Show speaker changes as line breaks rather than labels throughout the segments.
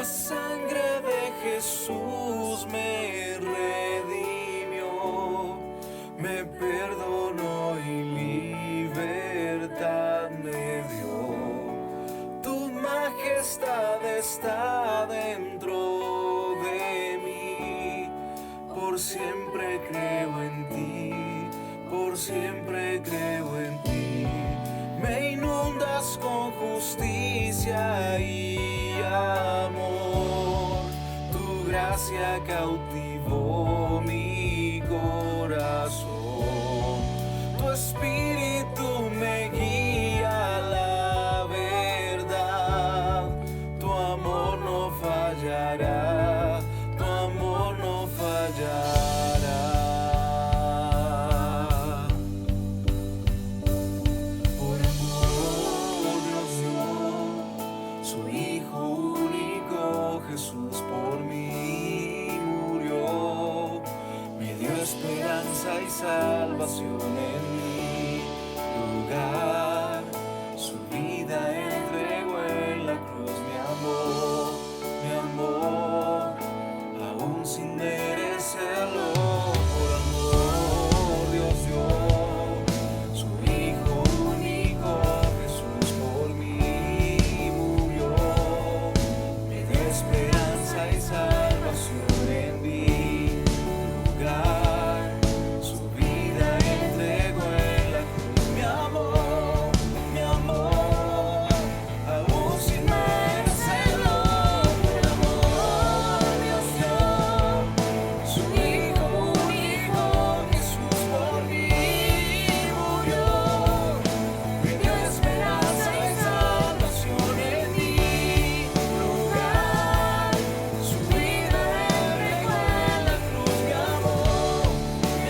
La sangre de Jesús me redimió, me perdonó y libertad me dio. Tu majestad está dentro de mí, por siempre creo en ti, por siempre creo en ti. Me inundas con justicia y amor, tu gracia cautivó mi corazón, tu espíritu me guía a la verdad, tu amor no fallará, tu amor no fallará. Por amor Dios dio su Hijo único, Jesús por mí murió, me dio esperanza y salvación en mi lugar, su vida entregó en la cruz, mi amor, aún sin merecerlo. Por amor Dios dio su Hijo único, Jesús por mí murió, me dio esperanza y salvación en mi lugar, su vida entregó en la cruz, mi amor, aún sin merecerlo. Por amor Dios dio su Hijo único, Jesús por mí murió, me dio esperanza y salvación en mi lugar, su vida entregó en la cruz, mi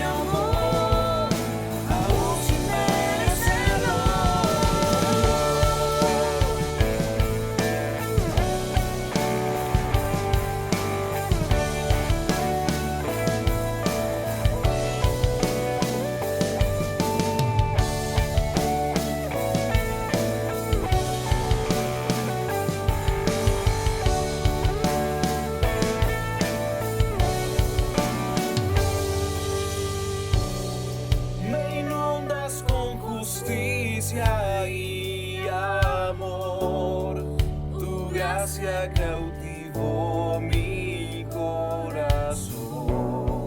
amor, aún sin merecerlo. Me inundas con justicia y amor, tu gracia cautivó mi corazón,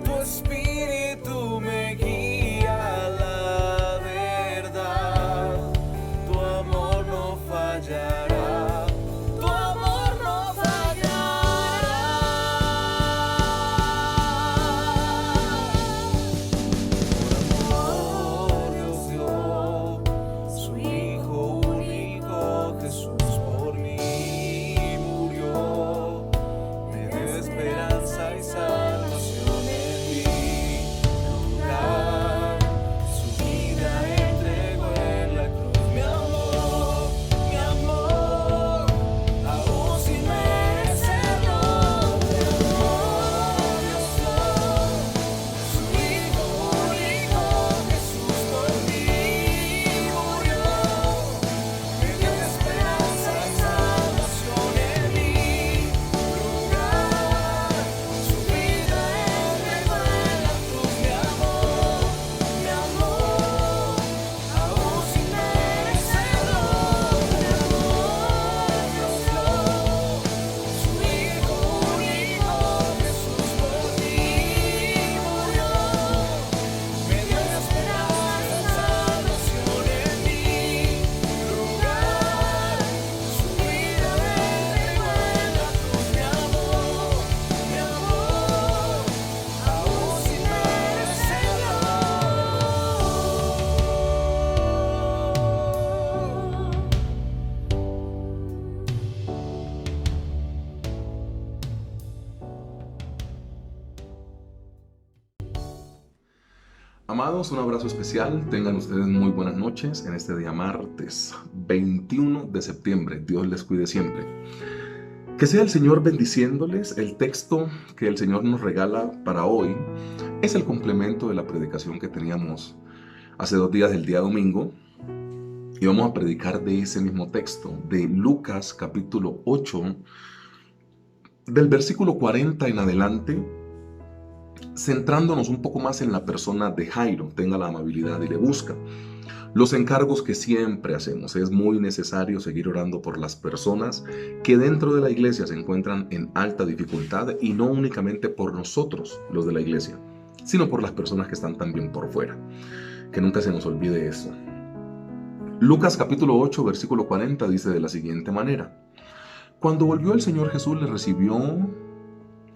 tu espíritu me guía a la verdad, tu amor no fallará, tu amor no fallará. Por amor Dios dio su Hijo único, Jesús por mí murió, me dio esperanza y salvación en mi lugar, su vida entregó en la cruz, mi amor, aún sin merecerlo. Por amor Dios dio su Hijo único, Jesús por mí murió, me dio esperanza y salvación en mi lugar, su vida entregó en la cruz, mi amor, aún sin merecerlo. Por amor Dios dio su Hijo único, Jesús por mí murió, me dio esperanza y salvación en mi lugar, su vida entregó en la cruz, mi amor, aún sin merecerlo.
Amados, un abrazo especial. Tengan ustedes muy buenas noches en este día martes 21 de septiembre. Dios les cuide siempre. Que sea el Señor bendiciéndoles. El texto que el Señor nos regala para hoy es el complemento de la predicación que teníamos hace 2 días, el día domingo. Y vamos a predicar de ese mismo texto, de Lucas capítulo 8, del versículo 40 en adelante, centrándonos un poco más en la persona de Jairo, tenga la amabilidad y le busca. Los encargos que siempre hacemos, es muy necesario seguir orando por las personas que dentro de la iglesia se encuentran en alta dificultad, y no únicamente por nosotros, los de la iglesia, sino por las personas que están también por fuera. Que nunca se nos olvide eso. Lucas capítulo 8, versículo 40 dice de la siguiente manera: Cuando volvió el Señor Jesús, le recibió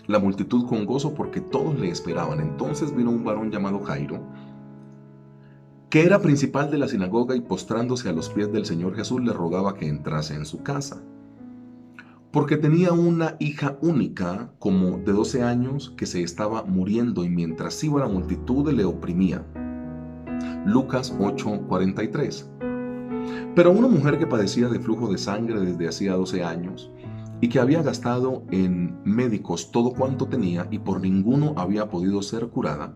la multitud con gozo porque todos le esperaban. Entonces vino un varón llamado Jairo, que era principal de la sinagoga, y postrándose a los pies del Señor Jesús le rogaba que entrase en su casa, porque tenía una hija única, como de 12 años, que se estaba muriendo, y mientras iba la multitud le oprimía. Lucas 8:43. Pero una mujer que padecía de flujo de sangre desde hacía 12 años, y que había gastado en médicos todo cuanto tenía, y por ninguno había podido ser curada,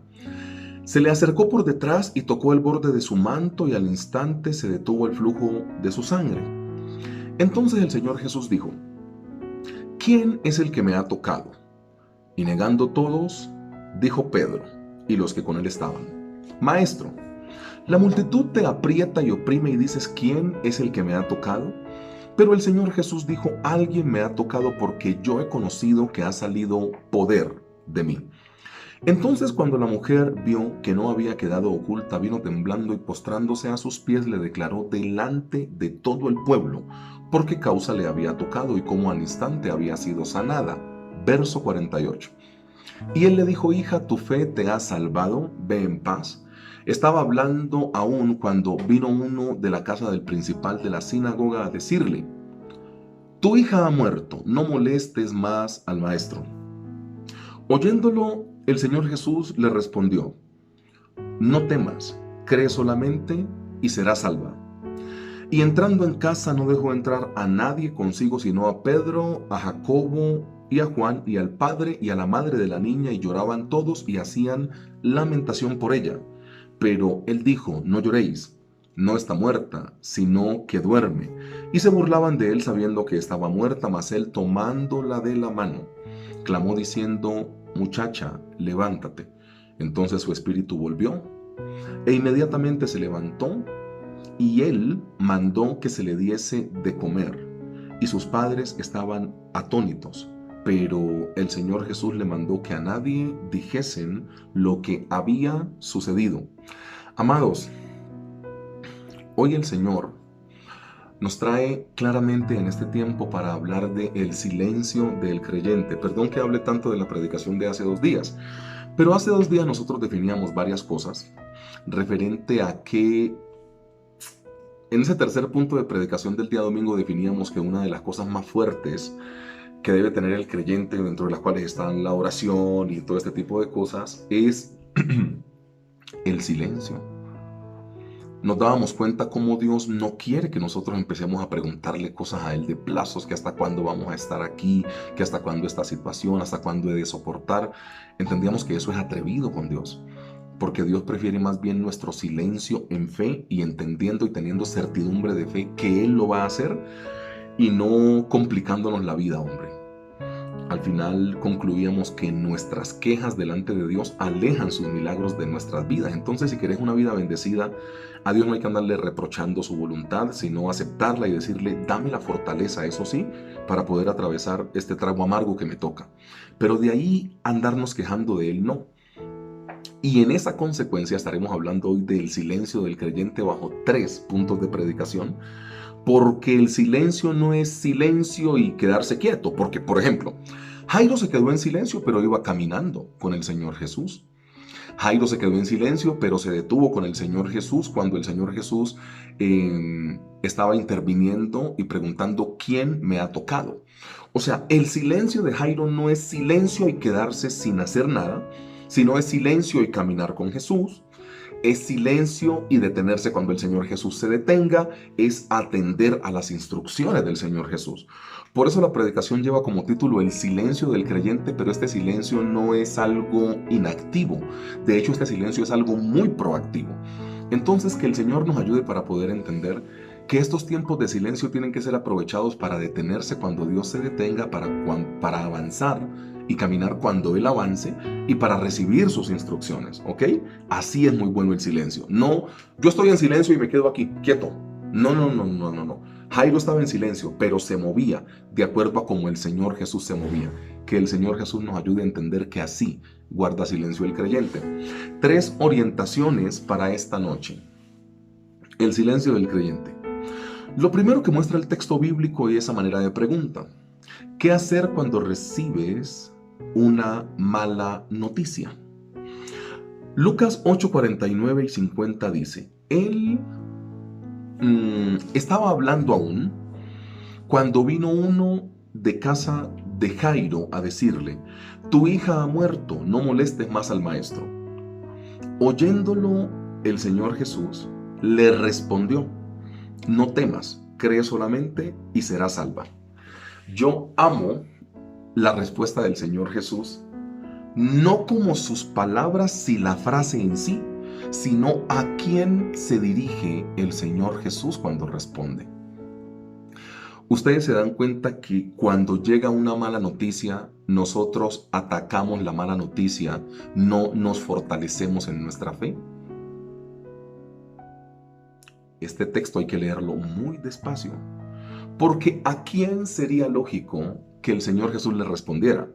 se le acercó por detrás y tocó el borde de su manto, y al instante se detuvo el flujo de su sangre. Entonces el Señor Jesús dijo: ¿Quién es el que me ha tocado? Y negando todos, dijo Pedro y los que con él estaban: Maestro, la multitud te aprieta y oprime y dices: ¿Quién es el que me ha tocado? Pero el Señor Jesús dijo: Alguien me ha tocado, porque yo he conocido que ha salido poder de mí. Entonces, cuando la mujer vio que no había quedado oculta, vino temblando y postrándose a sus pies le declaró delante de todo el pueblo por qué causa le había tocado y cómo al instante había sido sanada. Verso 48. Y él le dijo: Hija, tu fe te ha salvado, ve en paz. Estaba hablando aún cuando vino uno de la casa del principal de la sinagoga a decirle: Tu hija ha muerto, no molestes más al maestro. Oyéndolo, el Señor Jesús le respondió: No temas, cree solamente y serás salva. Y entrando en casa no dejó entrar a nadie consigo, sino a Pedro, a Jacobo y a Juan, y al padre y a la madre de la niña, y lloraban todos y hacían lamentación por ella. Pero él dijo: No lloréis, no está muerta, sino que duerme. Y se burlaban de él sabiendo que estaba muerta, mas él, tomándola de la mano, clamó diciendo: Muchacha, levántate. Entonces su espíritu volvió, e inmediatamente se levantó, y él mandó que se le diese de comer. Y sus padres estaban atónitos, pero el Señor Jesús le mandó que a nadie dijesen lo que había sucedido. Amados, hoy el Señor nos trae claramente en este tiempo para hablar de el silencio del creyente. Perdón que hable tanto de la predicación de hace 2 días, pero hace 2 días nosotros definíamos varias cosas referente a que en ese tercer punto de predicación del día domingo definíamos que una de las cosas más fuertes que debe tener el creyente, dentro de las cuales están la oración y todo este tipo de cosas, es el silencio. Nos dábamos cuenta cómo Dios no quiere que nosotros empecemos a preguntarle cosas a Él de plazos, que hasta cuándo vamos a estar aquí, que hasta cuándo esta situación, hasta cuándo he de soportar. Entendíamos que eso es atrevido con Dios, porque Dios prefiere más bien nuestro silencio en fe y entendiendo y teniendo certidumbre de fe que Él lo va a hacer, y no complicándonos la vida, hombre. Al final concluíamos que nuestras quejas delante de Dios alejan sus milagros de nuestras vidas. Entonces, si querés una vida bendecida, a Dios no hay que andarle reprochando su voluntad, sino aceptarla y decirle: dame la fortaleza, eso sí, para poder atravesar este trago amargo que me toca. Pero de ahí andarnos quejando de Él, no. Y en esa consecuencia estaremos hablando hoy del silencio del creyente bajo 3 puntos de predicación. Porque el silencio no es silencio y quedarse quieto. Porque, por ejemplo, Jairo se quedó en silencio, pero iba caminando con el Señor Jesús. Jairo se quedó en silencio, pero se detuvo con el Señor Jesús cuando el Señor Jesús estaba interviniendo y preguntando: ¿quién me ha tocado? O sea, el silencio de Jairo no es silencio y quedarse sin hacer nada, sino es silencio y caminar con Jesús. Es silencio y detenerse cuando el Señor Jesús se detenga, es atender a las instrucciones del Señor Jesús. Por eso la predicación lleva como título el silencio del creyente, pero este silencio no es algo inactivo. De hecho, este silencio es algo muy proactivo. Entonces, que el Señor nos ayude para poder entender que estos tiempos de silencio tienen que ser aprovechados para detenerse cuando Dios se detenga, para avanzar y caminar cuando Él avance y para recibir sus instrucciones, ¿ok? Así es muy bueno el silencio. No, yo estoy en silencio y me quedo aquí, quieto. No, no, no, no, no, no. Jairo estaba en silencio, pero se movía de acuerdo a cómo el Señor Jesús se movía. Que el Señor Jesús nos ayude a entender que así guarda silencio el creyente. 3 orientaciones para esta noche. El silencio del creyente. Lo primero que muestra el texto bíblico es esa manera de pregunta. ¿Qué hacer cuando recibes una mala noticia? Lucas 8, 49 y 50 dice, Él estaba hablando aún cuando vino uno de casa de Jairo a decirle, tu hija ha muerto, no molestes más al maestro. Oyéndolo, el Señor Jesús le respondió, no temas, cree solamente y serás salva. Yo amo la respuesta del Señor Jesús, no como sus palabras y la frase en sí, sino a quién se dirige el Señor Jesús cuando responde. Ustedes se dan cuenta que cuando llega una mala noticia, nosotros atacamos la mala noticia, no nos fortalecemos en nuestra fe. Este texto hay que leerlo muy despacio, porque ¿a quién sería lógico que el Señor Jesús le respondiera?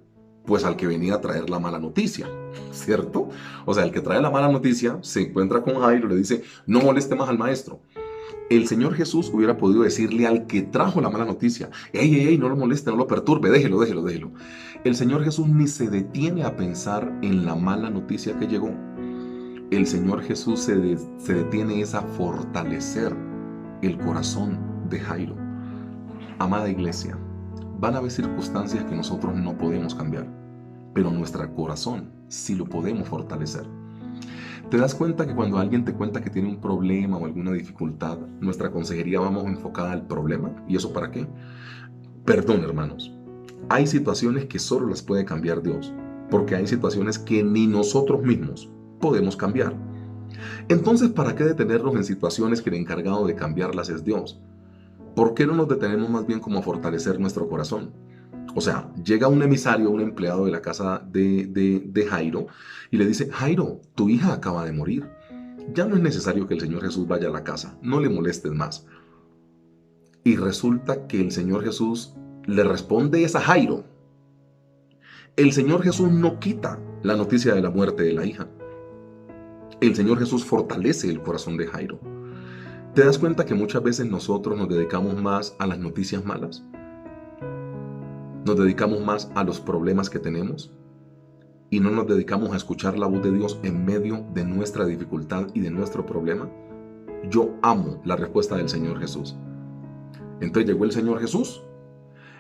Pues al que venía a traer la mala noticia, ¿cierto? O sea, el que trae la mala noticia se encuentra con Jairo y le dice, no moleste más al maestro. El Señor Jesús hubiera podido decirle al que trajo la mala noticia, ey, no lo moleste, no lo perturbe, déjelo. El Señor Jesús ni se detiene a pensar en la mala noticia que llegó. El Señor Jesús se detiene a fortalecer el corazón de Jairo. Amada iglesia, van a haber circunstancias que nosotros no podemos cambiar, pero nuestro corazón sí lo podemos fortalecer. ¿Te das cuenta que cuando alguien te cuenta que tiene un problema o alguna dificultad, nuestra consejería vamos enfocada al problema? ¿Y eso para qué? Perdón, hermanos. Hay situaciones que solo las puede cambiar Dios, porque hay situaciones que ni nosotros mismos podemos cambiar. Entonces, ¿para qué detenernos en situaciones que el encargado de cambiarlas es Dios? ¿Por qué no nos detenemos más bien como a fortalecer nuestro corazón? O sea, llega un emisario, un empleado de la casa de Jairo y le dice, Jairo, tu hija acaba de morir. Ya no es necesario que el Señor Jesús vaya a la casa, no le molestes más. Y resulta que el Señor Jesús le responde a Jairo. El Señor Jesús no quita la noticia de la muerte de la hija. El Señor Jesús fortalece el corazón de Jairo. ¿Te das cuenta que muchas veces nosotros nos dedicamos más a las noticias malas? Nos dedicamos más a los problemas que tenemos y no nos dedicamos a escuchar la voz de Dios en medio de nuestra dificultad y de nuestro problema. Yo amo la respuesta del Señor Jesús. Entonces llegó el Señor Jesús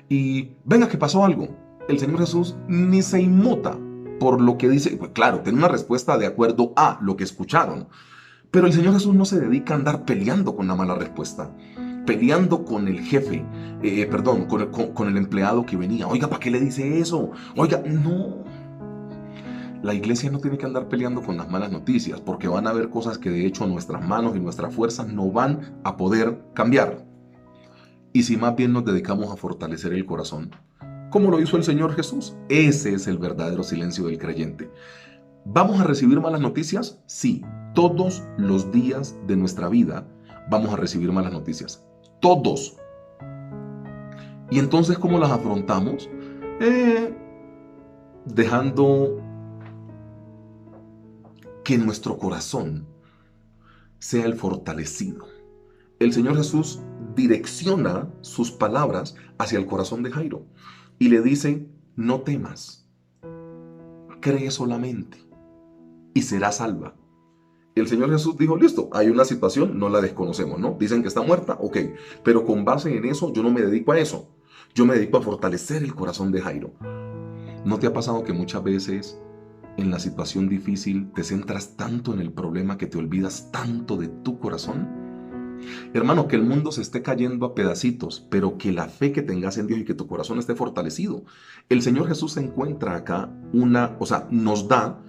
y venga que pasó algo. El Señor Jesús ni se inmuta por lo que dice. Pues claro, tiene una respuesta de acuerdo a lo que escucharon. Pero el Señor Jesús no se dedica a andar peleando con la mala respuesta, peleando con el jefe, con el empleado que venía. Oiga, ¿para qué le dice eso? Oiga, no. La iglesia no tiene que andar peleando con las malas noticias, porque van a haber cosas que de hecho nuestras manos y nuestras fuerzas no van a poder cambiar. Y si más bien nos dedicamos a fortalecer el corazón, como lo hizo el Señor Jesús, ese es el verdadero silencio del creyente. ¿Vamos a recibir malas noticias? Sí, todos los días de nuestra vida vamos a recibir malas noticias. Todos. Y entonces, ¿cómo las afrontamos? Dejando que nuestro corazón sea el fortalecido. El Señor Jesús direcciona sus palabras hacia el corazón de Jairo y le dice, no temas, cree solamente y será salva. El Señor Jesús dijo, listo, hay una situación, no la desconocemos, ¿no? Dicen que está muerta, ok, pero con base en eso yo no me dedico a eso. Yo me dedico a fortalecer el corazón de Jairo. ¿No te ha pasado que muchas veces en la situación difícil te centras tanto en el problema que te olvidas tanto de tu corazón? Hermano, que el mundo se esté cayendo a pedacitos, pero que la fe que tengas en Dios y que tu corazón esté fortalecido. El Señor Jesús se encuentra acá, nos da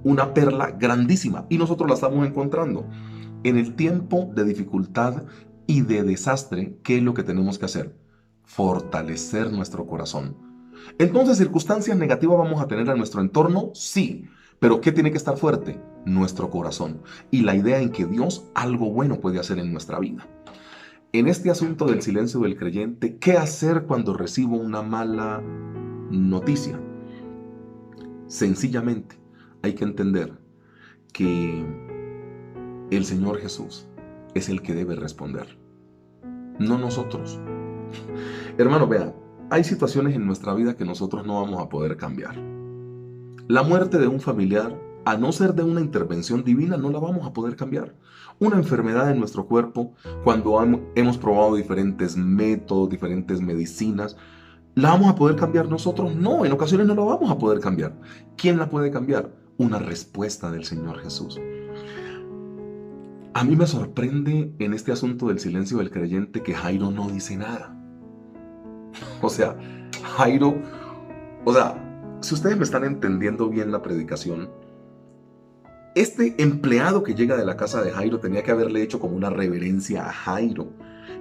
una perla grandísima y nosotros la estamos encontrando. En el tiempo de dificultad, y de desastre, ¿qué es lo que tenemos que hacer? Fortalecer nuestro corazón. Entonces, circunstancias negativas vamos a tener a nuestro entorno, sí, pero ¿qué tiene que estar fuerte? Nuestro corazón y la idea en que Dios algo bueno puede hacer en nuestra vida. En este asunto del silencio del creyente, ¿qué hacer cuando recibo una mala noticia? Sencillamente, hay que entender que el Señor Jesús es el que debe responder, no nosotros. Hermano, vea, hay situaciones en nuestra vida que nosotros no vamos a poder cambiar. La muerte de un familiar, a no ser de una intervención divina, no la vamos a poder cambiar. Una enfermedad en nuestro cuerpo, cuando hemos probado diferentes métodos, diferentes medicinas, ¿la vamos a poder cambiar nosotros? No, en ocasiones no la vamos a poder cambiar. ¿Quién la puede cambiar? Una respuesta del Señor Jesús. A mí me sorprende en este asunto del silencio del creyente que Jairo no dice nada. O sea, Jairo, si ustedes me están entendiendo bien la predicación, este empleado que llega de la casa de Jairo tenía que haberle hecho como una reverencia a Jairo,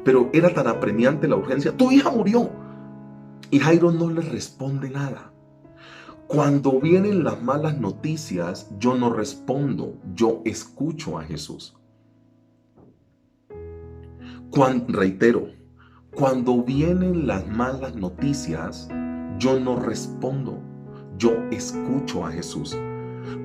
pero era tan apremiante la urgencia, tu hija murió, y Jairo no le responde nada. Cuando vienen las malas noticias, yo no respondo, yo escucho a Jesús. Reitero, cuando vienen las malas noticias, yo no respondo, yo escucho a Jesús.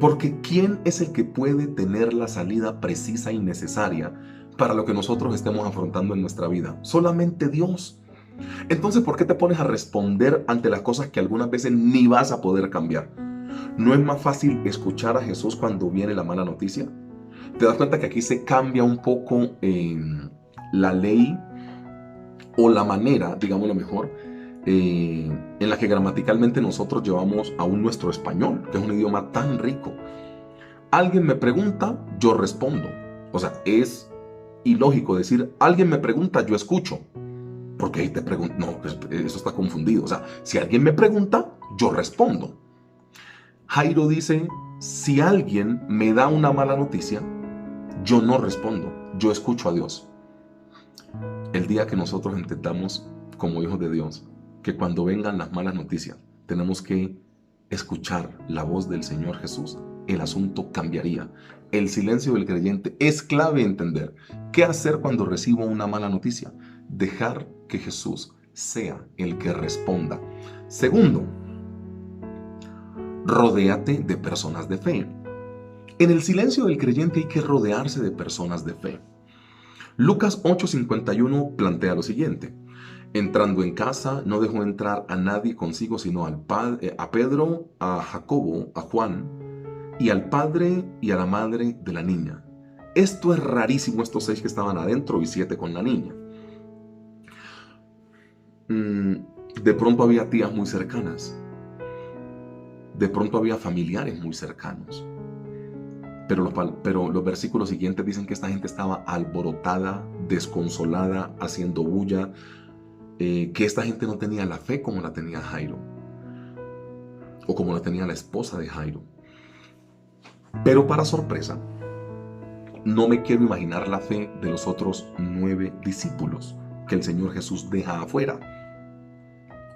Porque ¿quién es el que puede tener la salida precisa y necesaria para lo que nosotros estemos afrontando en nuestra vida? Solamente Dios. Entonces, ¿por qué te pones a responder ante las cosas que algunas veces ni vas a poder cambiar? ¿No es más fácil escuchar a Jesús cuando viene la mala noticia? ¿Te das cuenta que aquí se cambia un poco la ley o la manera, digámoslo mejor, en la que gramaticalmente nosotros llevamos aún nuestro español, que es un idioma tan rico? Alguien me pregunta, yo respondo. O sea, es ilógico decir, alguien me pregunta, yo escucho. Porque ahí te pregunto, no, eso está confundido. O sea, si alguien me pregunta, yo respondo. Jairo dice, si alguien me da una mala noticia, yo no respondo, yo escucho a Dios. El día que nosotros entendamos como hijos de Dios que cuando vengan las malas noticias tenemos que escuchar la voz del Señor Jesús, el asunto cambiaría. El silencio del creyente es clave entender qué hacer cuando recibo una mala noticia. Dejar que Jesús sea el que responda. Segundo, rodéate de personas de fe. En el silencio del creyente hay que rodearse de personas de fe. Lucas 8:51 plantea lo siguiente: entrando en casa, no dejó entrar a nadie consigo, sino a Pedro, a Jacobo, a Juan, y al padre y a la madre de la niña. Esto es rarísimo, estos 6 que estaban adentro y 7 con la niña. De pronto había tías muy cercanas. De pronto había familiares muy cercanos. Pero los versículos siguientes dicen que esta gente estaba alborotada, desconsolada, haciendo bulla, que esta gente no tenía la fe como la tenía Jairo, o como la tenía la esposa de Jairo. Pero para sorpresa, no me quiero imaginar la fe de los otros 9 discípulos que el Señor Jesús deja afuera.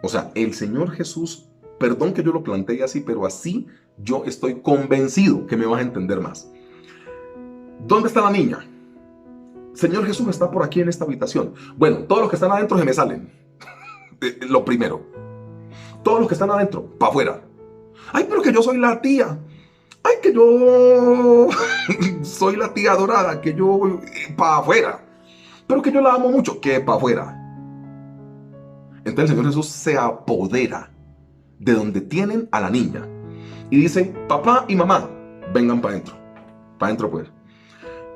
O sea, el Señor Jesús, perdón que yo lo planteé así, pero así yo estoy convencido que me vas a entender más. ¿Dónde está la niña? Señor Jesús está por aquí en esta habitación. Bueno, todos los que están adentro se me salen. Lo primero. Todos los que están adentro, para afuera. Ay, pero que yo soy la tía. Ay, que yo soy la tía adorada, que yo para afuera. Pero que yo la amo mucho, que para afuera. Entonces el Señor Jesús se apodera de donde tienen a la niña y dice, papá y mamá, vengan para adentro. Para adentro pues.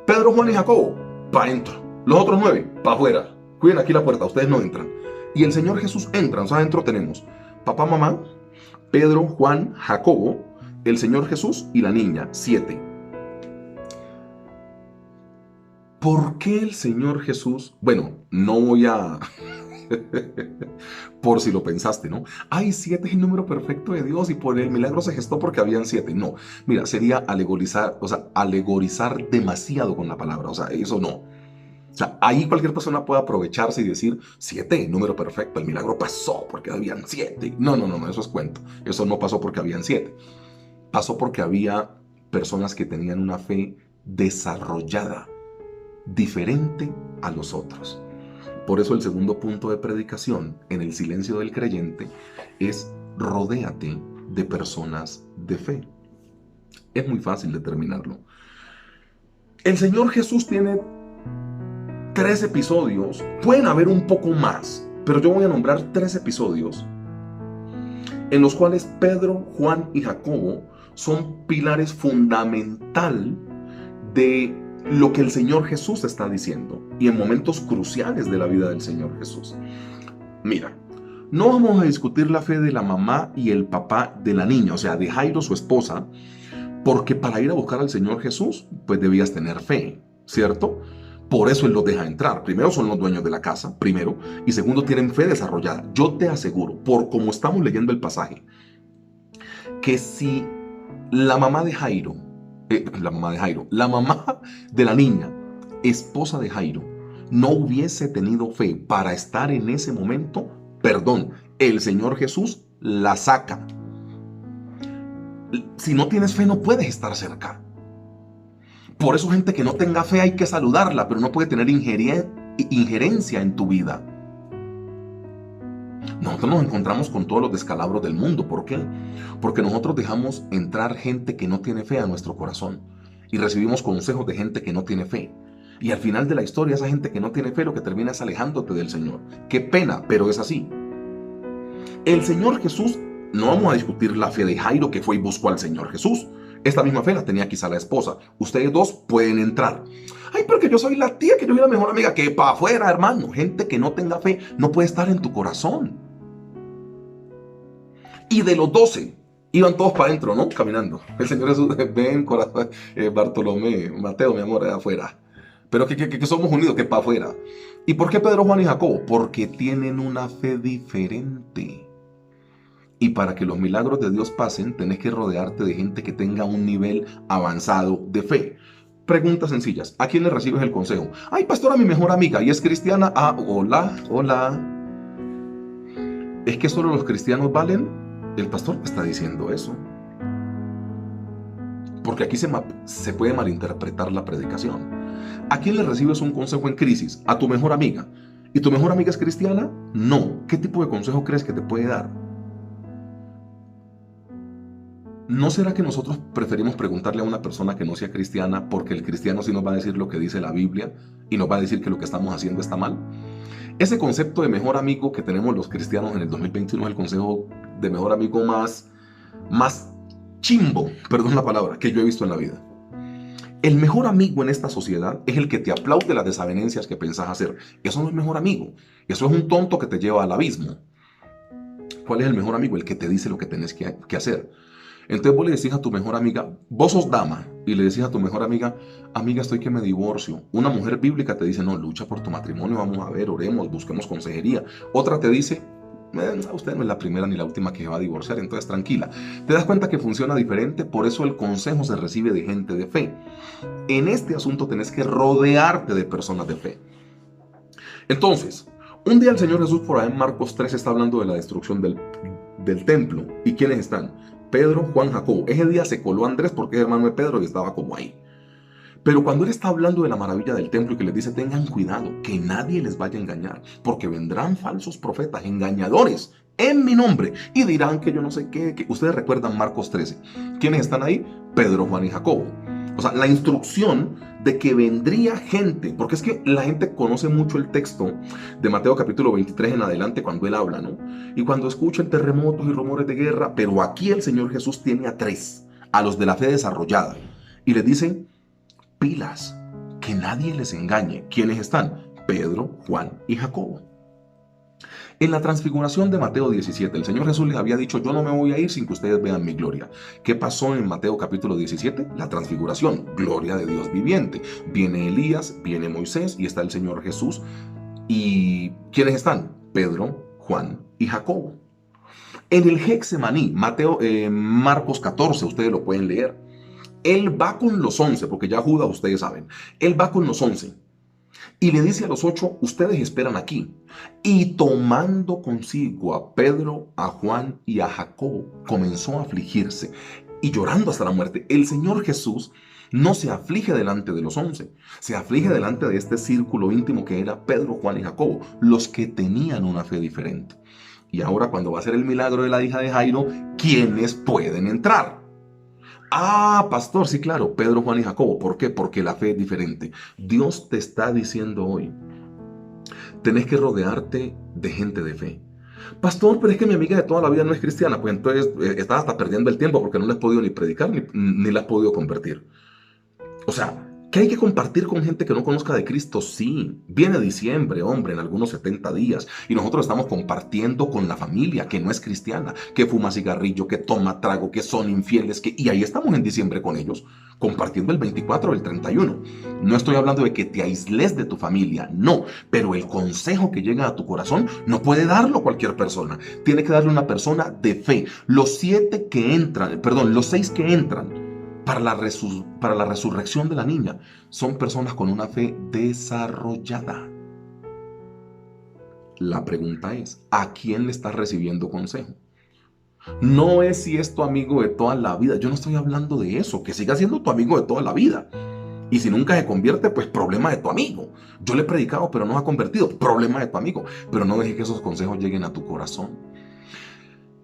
Pedro, Juan y Jacobo, para adentro. Los otros 9, para afuera. Cuiden aquí la puerta, ustedes no entran. Y el Señor Jesús entra. O sea, adentro tenemos papá, mamá, Pedro, Juan, Jacobo, el Señor Jesús y la niña, 7. ¿Por qué el Señor Jesús? Bueno, no voy a... por si lo pensaste, ¿no? Ay, 7 es el número perfecto de Dios y por el milagro se gestó porque habían 7. No, mira, sería alegorizar, alegorizar demasiado con la palabra, eso no. O sea, ahí cualquier persona puede aprovecharse y decir 7, número perfecto, el milagro pasó porque habían 7. No, no, no, no, eso es cuento. Eso no pasó porque habían 7. Pasó porque había personas que tenían una fe desarrollada, diferente a los otros. Por eso el segundo punto de predicación en el silencio del creyente es rodéate de personas de fe. Es muy fácil determinarlo. El Señor Jesús tiene 3 episodios, pueden haber un poco más, pero yo voy a nombrar 3 episodios en los cuales Pedro, Juan y Jacobo son pilares fundamental de lo que el Señor Jesús está diciendo y en momentos cruciales de la vida del Señor Jesús. Mira, no vamos a discutir la fe de la mamá y el papá de la niña, o sea, de Jairo, su esposa, porque para ir a buscar al Señor Jesús, pues debías tener fe, ¿cierto? Por eso Él los deja entrar. Primero son los dueños de la casa, primero, y segundo tienen fe desarrollada. Yo te aseguro, por como estamos leyendo el pasaje, que si la mamá de Jairo, la mamá de la niña, esposa de Jairo, no hubiese tenido fe para estar en ese momento, perdón, el Señor Jesús la saca. Si no tienes fe no puedes estar cerca. Por eso gente que no tenga fe hay que saludarla, pero no puede tener injerencia en tu vida. Nosotros nos encontramos con todos los descalabros del mundo. ¿Por qué? Porque nosotros dejamos entrar gente que no tiene fe a nuestro corazón y recibimos consejos de gente que no tiene fe. Y al final de la historia, esa gente que no tiene fe lo que termina es alejándote del Señor. Qué pena, pero es así. El Señor Jesús, no vamos a discutir la fe de Jairo que fue y buscó al Señor Jesús. Esta misma fe la tenía quizá la esposa. Ustedes dos pueden entrar. Ay, pero que yo soy la tía, que yo soy la mejor amiga. Que para afuera, hermano. Gente que no tenga fe no puede estar en tu corazón. Y de los 12, iban todos para adentro, ¿no? Caminando. El Señor Jesús, ven, corazón, Bartolomé, Mateo, mi amor, afuera. Pero que somos unidos, que para afuera. ¿Y por qué Pedro, Juan y Jacobo? Porque tienen una fe diferente. Y para que los milagros de Dios pasen, tenés que rodearte de gente que tenga un nivel avanzado de fe. Preguntas sencillas. ¿A quién le recibes el consejo? Ay, pastora, mi mejor amiga, ¿y es cristiana? Ah, hola, hola. ¿Es que solo los cristianos valen? El pastor está diciendo eso. Porque aquí se puede malinterpretar la predicación. ¿A quién le recibes un consejo en crisis? A tu mejor amiga. ¿Y tu mejor amiga es cristiana? No. ¿Qué tipo de consejo crees que te puede dar? ¿No será que nosotros preferimos preguntarle a una persona que no sea cristiana porque el cristiano sí nos va a decir lo que dice la Biblia y nos va a decir que lo que estamos haciendo está mal? Ese concepto de mejor amigo que tenemos los cristianos en el 2021 es el consejo de mejor amigo más chimbo, perdón la palabra, que yo he visto en la vida. El mejor amigo en esta sociedad es el que te aplaude las desavenencias que pensás hacer. Eso no es mejor amigo. Eso es un tonto que te lleva al abismo. ¿Cuál es el mejor amigo? El que te dice lo que tenés que hacer. Entonces vos le decís a tu mejor amiga, vos sos dama, y le decís a tu mejor amiga, amiga, estoy que me divorcio. Una mujer bíblica te dice, no, lucha por tu matrimonio, vamos a ver, oremos, busquemos consejería. Otra te dice, usted no es la primera ni la última que va a divorciar, entonces tranquila. Te das cuenta que funciona diferente, por eso el consejo se recibe de gente de fe. En este asunto tenés que rodearte de personas de fe. Entonces, un día el Señor Jesús por ahí en Marcos 3 está hablando de la destrucción del templo. ¿Y quiénes están? Pedro, Juan, Jacobo. Ese día se coló Andrés porque es hermano de Pedro y estaba como ahí. Pero cuando él está hablando de la maravilla del templo y que les dice, tengan cuidado, que nadie les vaya a engañar, porque vendrán falsos profetas, engañadores, en mi nombre, y dirán que yo no sé qué. Que ustedes recuerdan Marcos 13. ¿Quiénes están ahí? Pedro, Juan y Jacobo. O sea, la instrucción de que vendría gente, porque es que la gente conoce mucho el texto de Mateo capítulo 23 en adelante cuando él habla, ¿no? Y cuando escuchan terremotos y rumores de guerra, pero aquí el Señor Jesús tiene a 3, a los de la fe desarrollada, y les dice, pilas, que nadie les engañe. ¿Quiénes están? Pedro, Juan y Jacobo. En la transfiguración de Mateo 17, el Señor Jesús les había dicho, yo no me voy a ir sin que ustedes vean mi gloria. ¿Qué pasó en Mateo capítulo 17? La transfiguración, gloria de Dios viviente. Viene Elías, viene Moisés y está el Señor Jesús. ¿Y quiénes están? Pedro, Juan y Jacobo. En el Getsemaní, Marcos 14, ustedes lo pueden leer. Él va con los 11, porque ya Judas, ustedes saben, él va con los 11. Y le dice a los 8, ustedes esperan aquí. Y tomando consigo a Pedro, a Juan y a Jacobo, comenzó a afligirse y llorando hasta la muerte. El Señor Jesús no se aflige delante de los 11, se aflige delante de este círculo íntimo que era Pedro, Juan y Jacobo, los que tenían una fe diferente. Y ahora cuando va a ser el milagro de la hija de Jairo, ¿quiénes pueden entrar? Ah, pastor, sí, claro, Pedro, Juan y Jacobo. ¿Por qué? Porque la fe es diferente. Dios te está diciendo hoy, tenés que rodearte de gente de fe. Pastor, pero es que mi amiga de toda la vida no es cristiana. Pues entonces estás hasta perdiendo el tiempo porque no le has podido ni predicar ni la has podido convertir. O sea, ¿que hay que compartir con gente que no conozca de Cristo? Sí. Viene diciembre, hombre, en algunos 70 días. Y nosotros estamos compartiendo con la familia que no es cristiana, que fuma cigarrillo, que toma trago, que son infieles. Y ahí estamos en diciembre con ellos, compartiendo el 24 o el 31. No estoy hablando de que te aísles de tu familia, no. Pero el consejo que llega a tu corazón no puede darlo cualquier persona. Tiene que darle una persona de fe. Los 6 que entran para la resurrección de la niña son personas con una fe desarrollada. La pregunta es, ¿a quién le estás recibiendo consejo? No es si es tu amigo de toda la vida. Yo no estoy hablando de eso. Que siga siendo tu amigo de toda la vida. Y si nunca se convierte, pues problema de tu amigo. Yo le he predicado, pero no se ha convertido. Problema de tu amigo. Pero no dejes que esos consejos lleguen a tu corazón.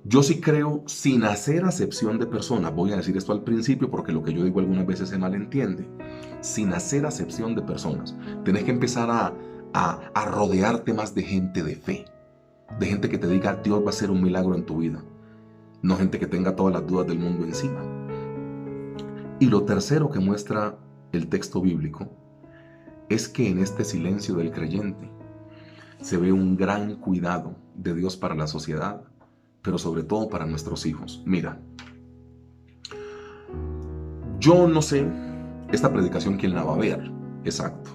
Yo sí creo, sin hacer acepción de personas, voy a decir esto al principio porque lo que yo digo algunas veces se malentiende, sin hacer acepción de personas, tenés que empezar a rodearte más de gente de fe, de gente que te diga Dios va a hacer un milagro en tu vida, no gente que tenga todas las dudas del mundo encima. Y lo tercero que muestra el texto bíblico es que en este silencio del creyente se ve un gran cuidado de Dios para la sociedad, pero sobre todo para nuestros hijos. Mira, yo no sé esta predicación quién la va a ver, exacto.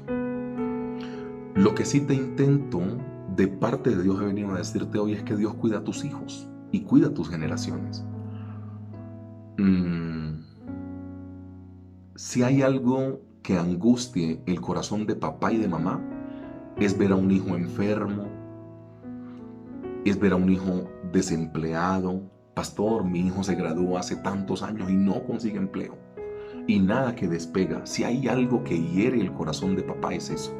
Lo que sí te intento de parte de Dios he venido a decirte hoy es que Dios cuida a tus hijos y cuida a tus generaciones. Si hay algo que angustie el corazón de papá y de mamá, es ver a un hijo enfermo, es ver a un hijo desempleado. Pastor, mi hijo se graduó hace tantos años y no consigue empleo. Y nada que despega. Si hay algo que hiere el corazón de papá es eso.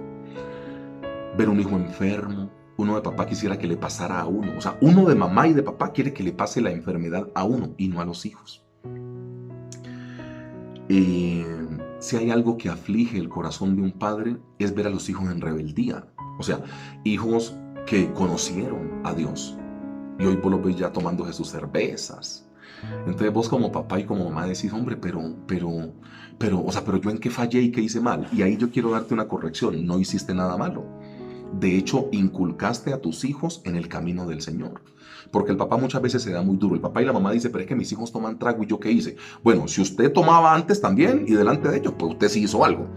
Ver un hijo enfermo. Uno de papá quisiera que le pasara a uno. O sea, uno de mamá y de papá quiere que le pase la enfermedad a uno y no a los hijos. Si hay algo que aflige el corazón de un padre es ver a los hijos en rebeldía. O sea, hijos que conocieron a Dios y hoy vos los ves ya tomándose sus cervezas. Entonces vos como papá y como mamá decís, hombre, pero yo en qué fallé y qué hice mal. Y ahí yo quiero darte una corrección, no hiciste nada malo. De hecho, inculcaste a tus hijos en el camino del Señor. Porque el papá muchas veces se da muy duro. El papá y la mamá dicen, pero es que mis hijos toman trago y yo qué hice. Bueno, si usted tomaba antes también y delante de ellos, pues usted sí hizo algo.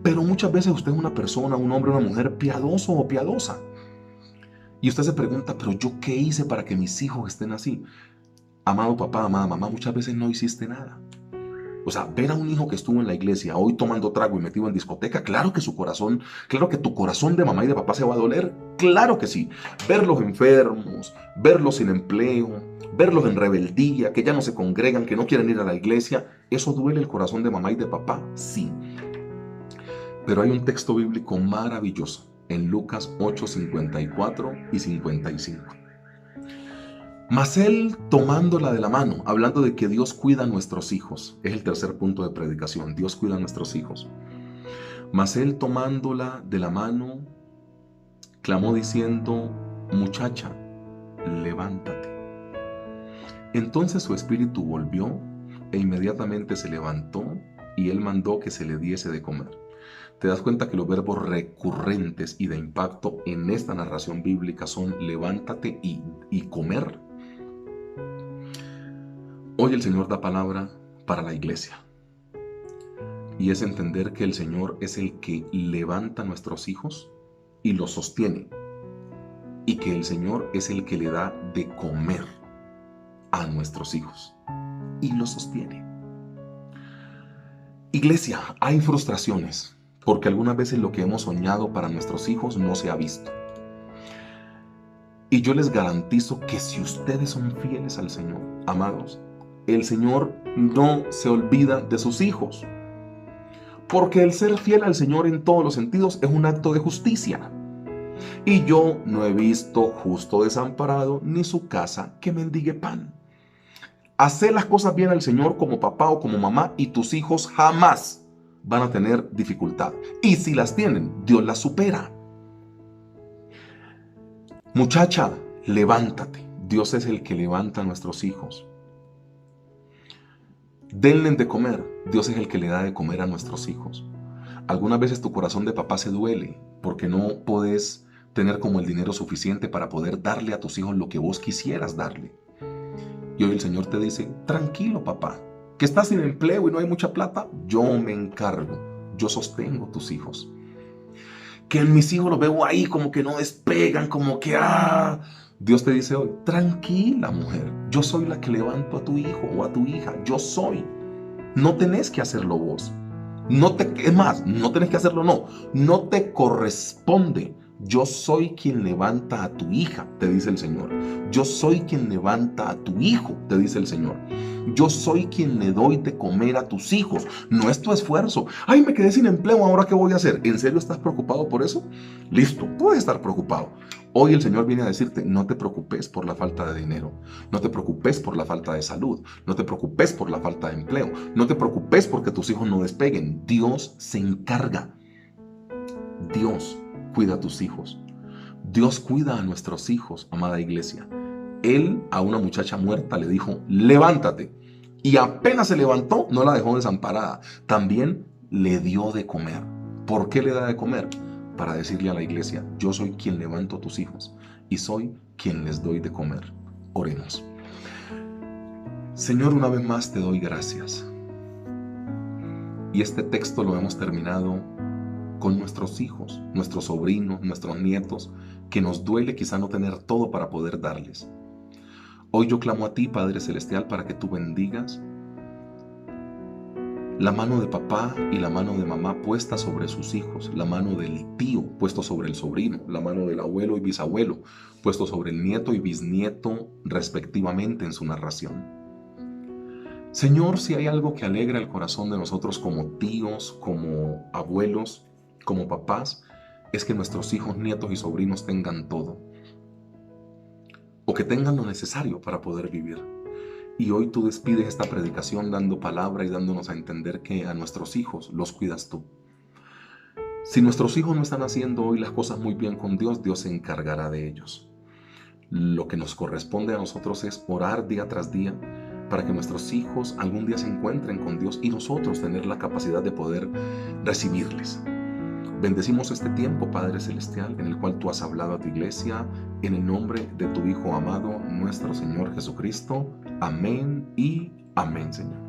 Pero muchas veces usted es una persona, un hombre, una mujer piadoso o piadosa. Y usted se pregunta, pero ¿yo qué hice para que mis hijos estén así? Amado papá, amada mamá, muchas veces no hiciste nada. O sea, ver a un hijo que estuvo en la iglesia hoy tomando trago y metido en discoteca, claro que su corazón, claro que tu corazón de mamá y de papá se va a doler, claro que sí. Verlos enfermos, verlos sin empleo, verlos en rebeldía, que ya no se congregan, que no quieren ir a la iglesia, eso duele el corazón de mamá y de papá, sí. Pero hay un texto bíblico maravilloso en Lucas 8, 54 y 55. Mas él tomándola de la mano, hablando de que Dios cuida a nuestros hijos, es el tercer punto de predicación, Dios cuida a nuestros hijos. Mas él tomándola de la mano, clamó diciendo, muchacha, levántate. Entonces su espíritu volvió e inmediatamente se levantó y él mandó que se le diese de comer. Te das cuenta que los verbos recurrentes y de impacto en esta narración bíblica son levántate y comer. Hoy el Señor da palabra para la iglesia y es entender que el Señor es el que levanta a nuestros hijos y los sostiene y que el Señor es el que le da de comer a nuestros hijos y los sostiene. Iglesia, hay frustraciones. porque algunas veces lo que hemos soñado para nuestros hijos no se ha visto. Y yo les garantizo que si ustedes son fieles al Señor, amados, el Señor no se olvida de sus hijos. Porque el ser fiel al Señor en todos los sentidos es un acto de justicia. Y yo no he visto justo desamparado ni su casa que mendigue pan. Hacer las cosas bien al Señor como papá o como mamá y tus hijos jamás van a tener dificultad. Y si las tienen, Dios las supera. Muchacha, levántate. Dios es el que levanta a nuestros hijos. Denle de comer. Dios es el que le da de comer a nuestros hijos. Algunas veces tu corazón de papá se duele porque no podés tener como el dinero suficiente para poder darle a tus hijos lo que vos quisieras darle. Y hoy el Señor te dice, tranquilo papá, que estás sin empleo y no hay mucha plata, yo me encargo, yo sostengo tus hijos. Que en mis hijos los veo ahí como que no despegan, como que Dios te dice hoy, tranquila mujer, yo soy la que levanto a tu hijo o a tu hija, yo soy. No tenés que hacerlo vos. Es más, no tenés que hacerlo, no te corresponde. Yo soy quien levanta a tu hija, te dice el Señor. Yo soy quien levanta a tu hijo, te dice el Señor. Yo soy quien le doy de comer a tus hijos. No es tu esfuerzo. Ay, me quedé sin empleo, ¿ahora qué voy a hacer? ¿En serio estás preocupado por eso? Listo, puedes estar preocupado. Hoy el Señor viene a decirte, no te preocupes por la falta de dinero. No te preocupes por la falta de salud. No te preocupes por la falta de empleo. No te preocupes porque tus hijos no despeguen. Dios se encarga. Dios cuida a tus hijos. Dios cuida a nuestros hijos, amada iglesia. Él a una muchacha muerta le dijo, levántate. Y apenas se levantó, no la dejó desamparada. También le dio de comer. ¿Por qué le da de comer? Para decirle a la iglesia, yo soy quien levanto a tus hijos y soy quien les doy de comer. Oremos. Señor, una vez más te doy gracias. Y este texto lo hemos terminado con nuestros hijos, nuestros sobrinos, nuestros nietos, que nos duele quizá no tener todo para poder darles. Hoy yo clamo a ti, Padre Celestial, para que tú bendigas la mano de papá y la mano de mamá puesta sobre sus hijos, la mano del tío puesto sobre el sobrino, la mano del abuelo y bisabuelo puesto sobre el nieto y bisnieto respectivamente en su narración. Señor, si hay algo que alegra el corazón de nosotros como tíos, como abuelos, como papás, es que nuestros hijos, nietos y sobrinos tengan todo, o que tengan lo necesario para poder vivir. Y hoy tú despides esta predicación dando palabra y dándonos a entender que a nuestros hijos los cuidas tú. Si nuestros hijos no están haciendo hoy las cosas muy bien con Dios, Dios se encargará de ellos. Lo que nos corresponde a nosotros es orar día tras día para que nuestros hijos algún día se encuentren con Dios y nosotros tener la capacidad de poder recibirles. Bendecimos este tiempo, Padre Celestial, en el cual tú has hablado a tu iglesia, en el nombre de tu Hijo amado, nuestro Señor Jesucristo. Amén y amén, Señor.